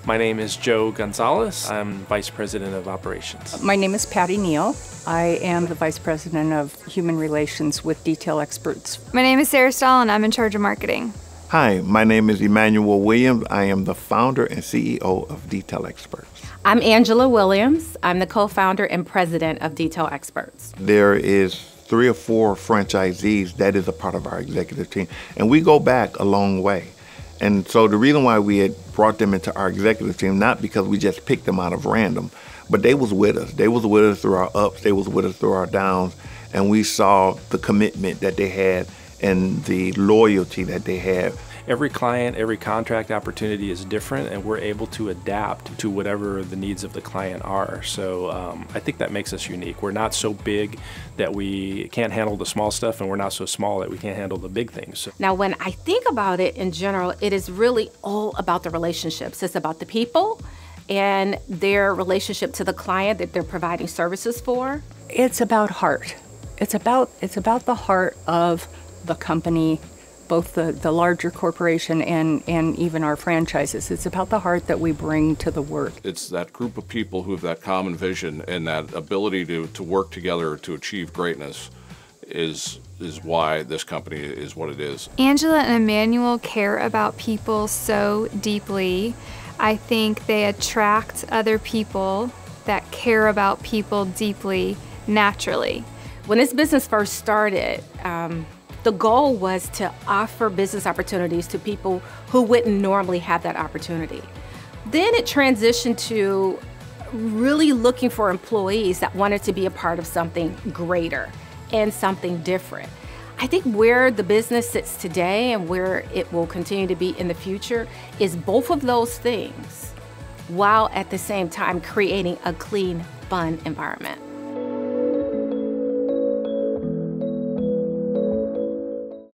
My name is Joe Gonzalez. I'm Vice President of Operations. My name is Patty Neal. I am the Vice President of Human Relations with DetailXPerts. My name is Sarah Stahl and I'm in charge of marketing. Hi, my name is Emmanuel Williams. I am the founder and CEO of DetailXPerts. I'm Angela Williams. I'm the co-founder and president of DetailXPerts. There is 3 or 4 franchisees that is a part of our executive team, and we go back a long way. And so the reason why we had brought them into our executive team, not because we just picked them out of random, but they was with us. They was with us through our ups, they was with us through our downs, and we saw the commitment that they had and the loyalty that they had. Every client, every contract opportunity is different, and we're able to adapt to whatever the needs of the client are. So I think that makes us unique. We're not so big that we can't handle the small stuff, and we're not so small that we can't handle the big things. So. Now, when I think about it in general, it is really all about the relationships. It's about the people and their relationship to the client that they're providing services for. It's about heart. It's about the heart of the company, both the larger corporation and even our franchises. It's about the heart that we bring to the work. It's that group of people who have that common vision and that ability to work together to achieve greatness is why this company is what it is. Angela and Emmanuel care about people so deeply. I think they attract other people that care about people deeply naturally. When this business first started, the goal was to offer business opportunities to people who wouldn't normally have that opportunity. Then it transitioned to really looking for employees that wanted to be a part of something greater and something different. I think where the business sits today and where it will continue to be in the future is both of those things, while at the same time creating a clean, fun environment.